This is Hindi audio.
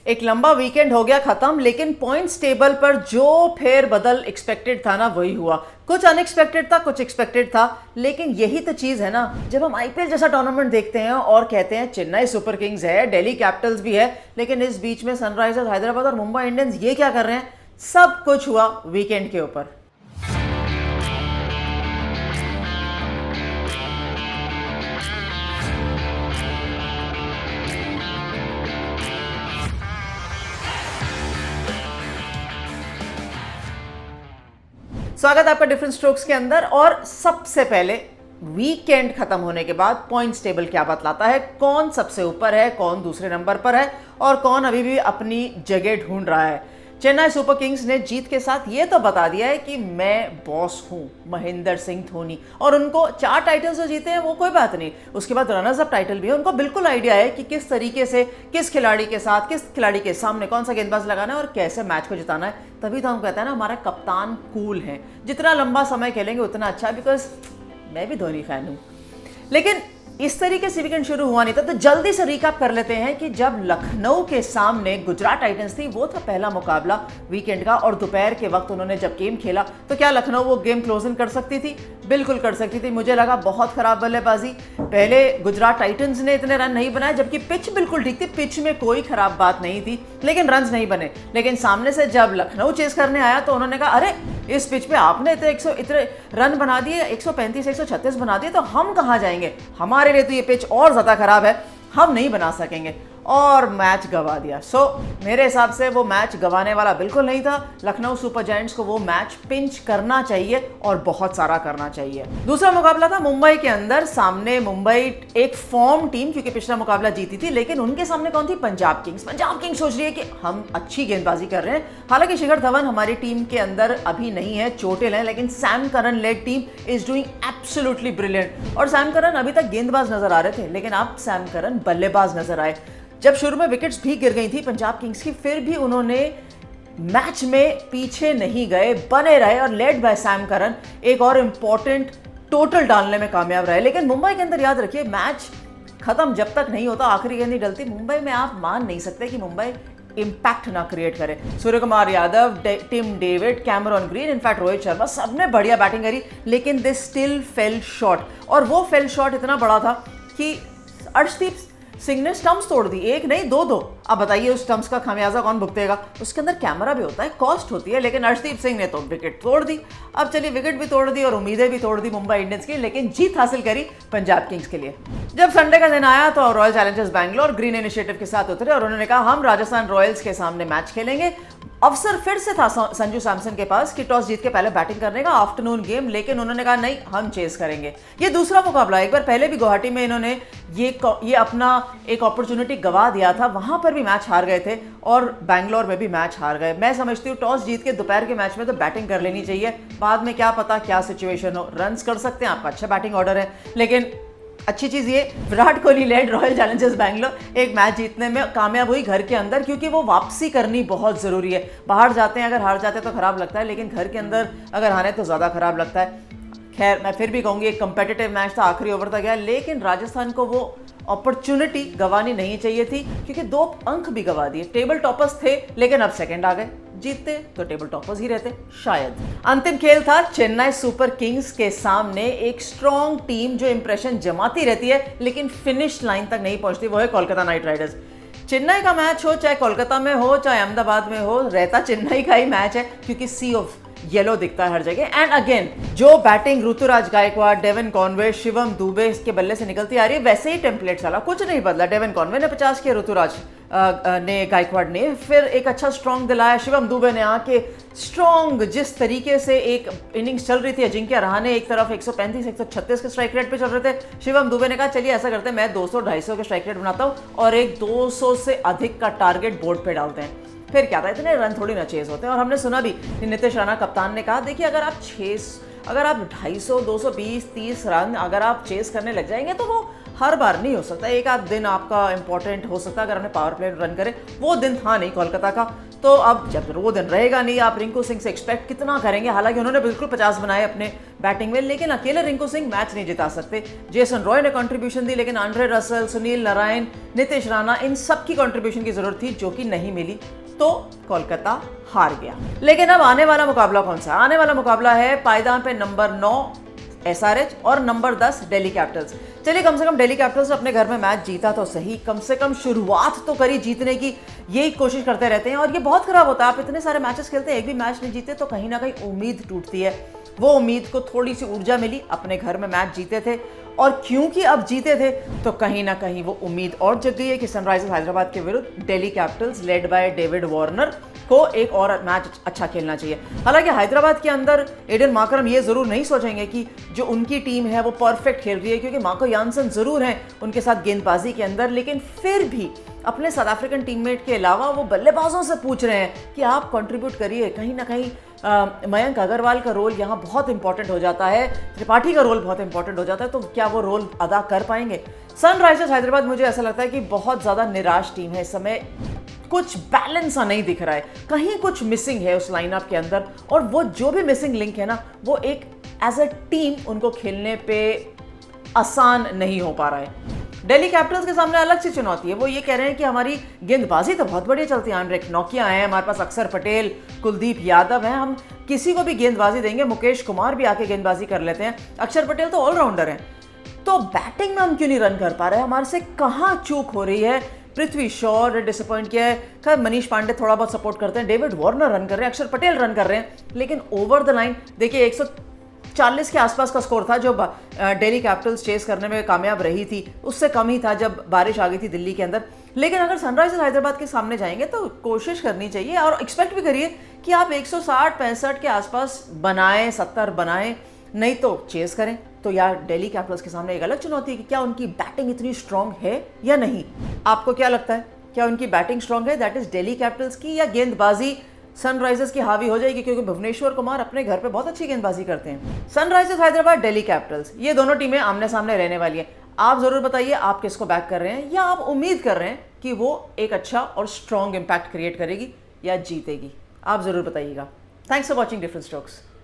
एक लंबा वीकेंड हो गया खत्म, लेकिन पॉइंट्स टेबल पर जो फेर बदल एक्सपेक्टेड था ना वही हुआ। कुछ अनएक्सपेक्टेड था, कुछ एक्सपेक्टेड था, लेकिन यही तो चीज है ना, जब हम आईपीएल जैसा टूर्नामेंट देखते हैं और कहते हैं चेन्नई सुपर किंग्स है, दिल्ली कैपिटल्स भी है, लेकिन इस बीच में सनराइजर्स हैदराबाद और मुंबई इंडियंस ये क्या कर रहे हैं। सब कुछ हुआ वीकेंड के ऊपर। स्वागत है आपका डिफरेंट स्ट्रोक्स के अंदर। और सबसे पहले वीकेंड खत्म होने के बाद पॉइंट्स टेबल क्या बतलाता है, कौन सबसे ऊपर है, कौन दूसरे नंबर पर है और कौन अभी भी अपनी जगह ढूंढ रहा है। चेन्नई सुपर किंग्स ने जीत के साथ ये तो बता दिया है कि मैं बॉस हूं, महेंद्र सिंह धोनी, और उनको 4 टाइटल्स जो जीते हैं वो कोई बात नहीं, उसके बाद रनर्स अप टाइटल भी है। उनको बिल्कुल आइडिया है कि किस तरीके से, किस खिलाड़ी के साथ, किस खिलाड़ी के सामने कौन सा गेंदबाज लगाना है और कैसे मैच को जिताना है। तभी तो हम कहते हैं ना, हमारा कप्तान कूल है, जितना लंबा समय खेलेंगे उतना अच्छा, बिकॉज मैं भी धोनी फैन हूं। लेकिन इस तरीके से वीकेंड शुरू हुआ नहीं था, तो जल्दी से रिकैप कर लेते हैं कि जब लखनऊ के सामने गुजरात टाइटंस थी, वो था पहला मुकाबला वीकेंड का, और दोपहर के वक्त उन्होंने जब गेम खेला तो क्या लखनऊ वो गेम क्लोजिंग कर सकती थी? बिल्कुल कर सकती थी। मुझे लगा बहुत खराब बल्लेबाजी। पहले गुजरात टाइटंस ने इतने रन नहीं बनाए, जबकि पिच बिल्कुल ठीक थी, पिच में कोई खराब बात नहीं थी, लेकिन रन नहीं बने। लेकिन सामने से जब लखनऊ चेस करने आया तो उन्होंने कहा, अरे इस पिच पे आपने इतने रन बना दिए, 135 136 बना दिए, तो हम कहाँ जाएंगे? हमारे लिए तो ये पिच और ज्यादा खराब है, हम नहीं बना सकेंगे, और मैच गवा दिया। मेरे हिसाब से वो मैच गवाने वाला बिल्कुल नहीं था। लखनऊ सुपर जायंट्स को वो मैच पिंच करना चाहिए और बहुत सारा करना चाहिए। दूसरा मुकाबला था मुंबई के अंदर। सामने मुंबई एक फॉर्म टीम, क्योंकि पिछला मुकाबला जीती थी, लेकिन उनके सामने कौन थी? पंजाब किंग्स। पंजाब किंग्स सोच रही है कि हम अच्छी गेंदबाजी कर रहे हैं। हालांकि शिखर धवन हमारी टीम के अंदर अभी नहीं है, चोटिल है, लेकिन Sam Curran led team is doing absolutely brilliant. और सैम करन अभी तक गेंदबाज नजर आ रहे थे, लेकिन अब सैम करन बल्लेबाज नजर आए। जब शुरू में विकेट्स भी गिर गई थी पंजाब किंग्स की, फिर भी उन्होंने मैच में पीछे नहीं गए, बने रहे और लेड बाय सैम करन एक और इंपॉर्टेंट टोटल डालने में कामयाब रहे। लेकिन मुंबई के अंदर याद रखिए, मैच खत्म जब तक नहीं होता, आखिरी गेंद नहीं डलती, मुंबई में आप मान नहीं सकते कि मुंबई इंपैक्ट ना क्रिएट करे। Surya Kumar Yadav, Tim David, Cameron Green, in fact Rohit Sharma, सबने बढ़िया बैटिंग करी, लेकिन दे स्टिल फेल शॉर्ट। और वो फेल शॉट इतना बड़ा था कि अर्शदीप सिंह ने स्टंप्स तोड़ दी, एक नहीं दो। अब बताइए उस स्टंप्स का खामियाजा कौन भुगतेगा? उसके अंदर कैमरा भी होता है, कॉस्ट होती है, लेकिन अर्शदीप सिंह ने तो विकेट तोड़ दी। अब चलिए, विकेट भी तोड़ दी और उम्मीदें भी तोड़ दी मुंबई इंडियंस की, लेकिन जीत हासिल करी पंजाब किंग्स के लिए। जब संडे का दिन आया तो royal Challengers Bangalore green initiative के साथ उतरे और उन्होंने कहा, हम राजस्थान रॉयल्स के सामने मैच खेलेंगे। अवसर फिर से था संजू सैमसन के पास कि टॉस जीत के पहले बैटिंग करने का, आफ्टरनून गेम, लेकिन उन्होंने कहा नहीं, हम चेस करेंगे। ये दूसरा मुकाबला। एक बार पहले भी गुवाहाटी में इन्होंने ये अपना एक अपॉर्चुनिटी गवा दिया था, वहां पर भी मैच हार गए थे और बैंगलोर में भी मैच हार गए। मैं समझती हूँ टॉस जीत के दोपहर के मैच में तो बैटिंग कर लेनी चाहिए, बाद में क्या पता क्या सिचुएशन हो, रन्स कर सकते हैं, आपका अच्छा बैटिंग ऑर्डर है। लेकिन अच्छी चीज ये, Virat Kohli led Royal Challengers Bangalore एक मैच जीतने में कामयाब हुई घर के अंदर, क्योंकि वो वापसी करनी बहुत जरूरी है। बाहर जाते हैं अगर हार जाते हैं तो खराब लगता है, लेकिन घर के अंदर अगर हारे तो ज्यादा खराब लगता है। खैर, मैं फिर भी कहूंगी एक कंपेटिटिव मैच था, आखिरी ओवर तक गया, लेकिन राजस्थान को वो अपॉर्चुनिटी गंवानी नहीं चाहिए थी, क्योंकि 2 अंक भी गंवा दिए। टेबल टॉपर्स थे, लेकिन अब सेकंड आ गए। जीतते तो टेबल टॉपर्स ही रहते शायद। अंतिम खेल था चेन्नई सुपर किंग्स के सामने एक स्ट्रॉन्ग टीम जो इंप्रेशन जमाती रहती है, लेकिन फिनिश लाइन तक नहीं पहुंचती, वो है कोलकाता नाइट राइडर्स। चेन्नई का मैच हो, चाहे कोलकाता में हो, चाहे अहमदाबाद में हो, रहता चेन्नई का ही मैच है, क्योंकि सी ऑफ येलो दिखता है हर जगह। एंड अगेन, जो batting Ruturaj Gaikwad, Devon Conway, Shivam Dube के बल्ले से निकलती आ रही है, वैसे ही टेम्पलेट साला कुछ नहीं बदला। डेविन कॉनवे ने 50 किया, ऋतुराज ने, गायकवाड़ ने फिर एक अच्छा स्ट्रॉन्ग दिलाया, शिवम दुबे ने आके स्ट्रॉन्ग, जिस तरीके से एक इनिंग्स चल रही थी, अजिंक्य रहाणे एक तरफ 135 136 के स्ट्राइक रेट पे चल रहे थे, शिवम दुबे ने कहा चलिए ऐसा करते हैं, मैं 200 250 के स्ट्राइक रेट बनाता हूँ और एक 200 से अधिक का टारगेट बोर्ड पे डालते हैं। फिर क्या था, इतने रन थोड़ी ना चेज होते हैं। और हमने सुना भी, नीतीश राणा कप्तान ने कहा, देखिए अगर आप 250 220 30 रन अगर आप चेस करने लग जाएंगे तो वो हर बार नहीं हो सकता, एक आध दिन आपका इंपॉर्टेंट हो सकता है अगर आपने पावर प्ले रन करे। वो दिन था नहीं कोलकाता का, तो अब जब वो दिन रहेगा नहीं, आप रिंकू सिंह से एक्सपेक्ट कितना करेंगे। हालांकि उन्होंने बिल्कुल 50 बनाए अपने बैटिंग में, लेकिन अकेले रिंकू सिंह मैच नहीं जिता सकते। जेसन रॉय ने कंट्रीब्यूशन दी, लेकिन आंद्रे रसल, सुनील नारायण, नितिश राणा, इन सब की कंट्रीब्यूशन की जरूरत थी जो कि नहीं मिली, तो कोलकाता हार गया। लेकिन अब आने वाला मुकाबला कौन सा? आने वाला मुकाबला है पायदान पे नंबर 9 SRH और नंबर 10 दिल्ली कैपिटल्स। चलिए, कम से कम दिल्ली कैपिटल्स अपने घर में मैच जीता तो सही, कम से कम शुरुआत तो करी जीतने की, यही कोशिश करते रहते हैं। और ये बहुत खराब होता है, आप इतने सारे मैचेस खेलते हैं, एक भी मैच नहीं जीते तो कहीं ना कहीं उम्मीद टूटती है। वो उम्मीद को थोड़ी सी ऊर्जा मिली, अपने घर में मैच जीते थे, और क्योंकि अब जीते थे तो कहीं ना कहीं वो उम्मीद और जग गई है कि सनराइजर्स हैदराबाद के विरुद्ध Delhi Capitals led by David Warner को एक और मैच अच्छा खेलना चाहिए। हालांकि हैदराबाद के अंदर एडन मार्करम ये जरूर नहीं सोचेंगे कि जो उनकी टीम है वो परफेक्ट खेल रही है, क्योंकि मार्को यानसन जरूर हैं उनके साथ गेंदबाजी के अंदर, लेकिन फिर भी अपने साउथ अफ्रीकन टीममेट के अलावा वो बल्लेबाजों से पूछ रहे हैं कि आप कंट्रीब्यूट करिए। कहीं ना कहीं मयंक अग्रवाल का रोल यहाँ बहुत इंपॉर्टेंट हो जाता है, त्रिपाठी का रोल बहुत इंपॉर्टेंट हो जाता है, तो क्या वो रोल अदा कर पाएंगे? सनराइजर्स हैदराबाद मुझे ऐसा लगता है कि बहुत ज़्यादा निराश टीम है इस समय, कुछ बैलेंस सा नहीं दिख रहा है, कहीं कुछ मिसिंग है उस लाइनअप के अंदर, और वो जो भी मिसिंग लिंक है ना, वो एक एज अ टीम उनको खेलने पे आसान नहीं हो पा रहा है। दिल्ली कैपिटल्स के सामने अलग सी चुनौती है, वो ये कह रहे हैं कि हमारी गेंदबाजी तो बहुत बढ़िया चलती है, आंद्रे नोकिया है हमारे पास, अक्षर पटेल, कुलदीप यादव हैं, हम किसी को भी गेंदबाजी देंगे, मुकेश कुमार भी आके गेंदबाजी कर लेते हैं, अक्षर पटेल तो ऑलराउंडर हैं, तो बैटिंग में हम क्यों नहीं रन कर पा रहे हैं? हमारे से कहाँ चूक हो रही है? पृथ्वी शॉ डिसअपॉइंट किया है, खैर मनीष पांडे थोड़ा बहुत सपोर्ट करते हैं, डेविड वार्नर रन कर रहे हैं, अक्षर पटेल रन कर रहे हैं, लेकिन ओवर द लाइन देखिए 140 के आसपास का स्कोर था जो दिल्ली कैपिटल्स चेस करने में कामयाब रही थी, उससे कम ही था जब बारिश आ गई थी दिल्ली के अंदर। लेकिन अगर सनराइजर्स हैदराबाद के सामने जाएंगे तो कोशिश करनी चाहिए और एक्सपेक्ट भी करिए कि आप 160-65 के आसपास बनाएं, 70 बनाएं, नहीं तो चेस करें। तो यार दिल्ली कैपिटल्स के सामने एक अलग चुनौती है कि क्या उनकी बैटिंग इतनी स्ट्रांग है या नहीं। आपको क्या लगता है, क्या उनकी बैटिंग स्ट्रांग है दैट इज दिल्ली कैपिटल्स की, या गेंदबाजी सनराइजर्स की हावी हो जाएगी? क्योंकि भुवनेश्वर कुमार अपने घर पे बहुत अच्छी गेंदबाजी करते हैं। सनराइजर्स हैदराबाद, दिल्ली कैपिटल्स, ये दोनों टीमें आमने सामने रहने वाली हैं। आप जरूर बताइए आप किसको बैक कर रहे हैं, या आप उम्मीद कर रहे हैं कि वो एक अच्छा और स्ट्रॉन्ग इंपैक्ट क्रिएट करेगी या जीतेगी। आप जरूर बताइएगा। Thanks for watching different strokes.